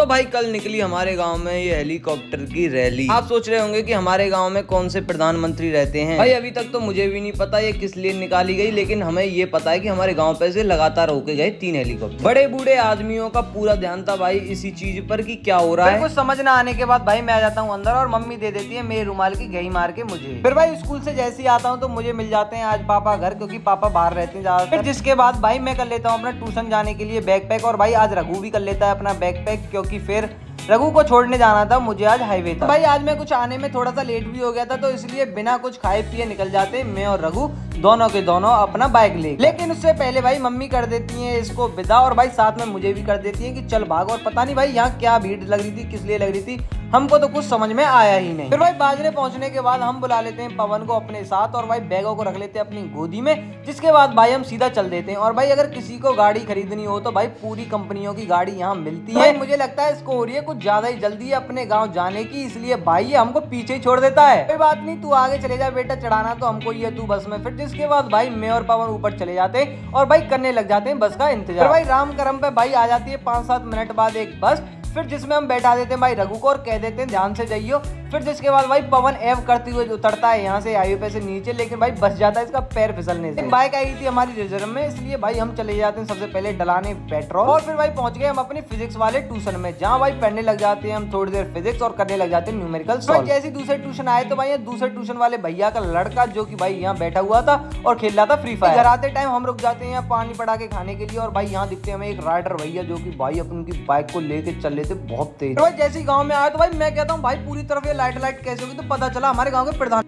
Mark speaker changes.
Speaker 1: तो भाई कल निकली हमारे गांव में ये हेलीकॉप्टर की रैली। आप सोच रहे होंगे कि हमारे गांव में कौन से प्रधानमंत्री रहते हैं। भाई अभी तक तो मुझे भी नहीं पता ये किस लिए निकाली गई, लेकिन हमें ये पता है कि हमारे गांव पे से लगातार रोके गए 3 हेलीकॉप्टर। बड़े बूढ़े आदमियों का पूरा ध्यान था भाई इसी चीज पर कि क्या हो रहा है।
Speaker 2: कुछ समझ ना आने के बाद भाई मैं आ जाता हूँ अंदर और मम्मी दे देती है मेरे रुमाल की घई मार के मुझे। फिर भाई स्कूल से जैसे ही आता हूँ तो मुझे मिल जाते हैं आज पापा घर, क्योंकि पापा बाहर रहते हैं ज्यादातर। जिसके बाद भाई मैं कर लेता हूँ अपना ट्यूशन जाने के लिए बैग पैक, और भाई आज रघु भी कर लेता है अपना बैग पैक, क्योंकि फिर रघु को छोड़ने जाना था मुझे आज हाईवे तक। भाई आज मैं कुछ आने में थोड़ा सा लेट भी हो गया था, तो इसलिए बिना कुछ खाए पिए निकल जाते मैं और रघु दोनों के दोनों अपना बाइक ले। लेकिन उससे पहले भाई मम्मी कर देती है इसको विदा, और भाई साथ में मुझे भी कर देती है कि चल भाग। और पता नहीं भाई यहाँ क्या भीड़ लग रही थी, किस लिए लग रही थी, हमको तो कुछ समझ में आया ही नहीं। फिर भाई बाजरे पहुंचने के बाद हम बुला लेते हैं पवन को अपने साथ, और भाई बैगों को रख लेते हैं अपनी गोदी में। जिसके बाद भाई हम सीधा चल देते हैं। और भाई अगर किसी को गाड़ी खरीदनी हो तो भाई पूरी कंपनियों की गाड़ी यहाँ मिलती है। मुझे लगता है इसको हो रही है कुछ ज्यादा ही जल्दी है अपने गाँव जाने की, इसलिए भाई ये हमको पीछे ही छोड़ देता है। कोई बात नहीं, तू आगे चले जा बेटा, चढ़ाना तो हमको ही है, तू बस में। फिर जिसके बाद भाई मैं और पवन ऊपर चले जाते हैं और भाई करने लग जाते हैं बस का इंतजार। फिर भाई राम करम पे भाई आ जाती है 5-7 मिनट बाद एक बस, फिर जिसमें हम बैठा देते हैं भाई रघु को और कह देते हैं ध्यान से जाइयो। फिर जिसके बाद भाई पवन एव करते हुए उतरता है यहाँ से हाईवे पे से नीचे, लेकिन भाई बच जाता है इसका पैर फिसलने से। बाइक आई थी हमारी रिजर्व में, इसलिए भाई हम चले जाते हैं सबसे पहले डलाने पेट्रोल। और फिर भाई पहुंच गए हम अपने फिजिक्स वाले ट्यूशन में, जहाँ भाई पढ़ने लग जाते हैं हम थोड़ी देर फिजिक्स और करने लग जाते हैं न्यूमेरिकल सॉल्व। जैसे दूसरे ट्यूशन आए तो भाई दूसरे ट्यूशन वाले भैया का लड़का जो कि भाई यहाँ बैठा हुआ था और खेल रहा था फ्री फायर। घर आते टाइम हम रुक जाते हैं यहाँ पानी पड़ा के खाने के लिए, और भाई यहाँ दिखते हैं हमें एक राइडर भैया जो कि भाई अपनी बाइक को लेके चल रहे थे बहुत तेज। जैसे ही गांव में आया तो भाई मैं कहता हूँ भाई पूरी तरफ ये लाइट कैसे होगी, तो पता चला हमारे गांव के प्रधान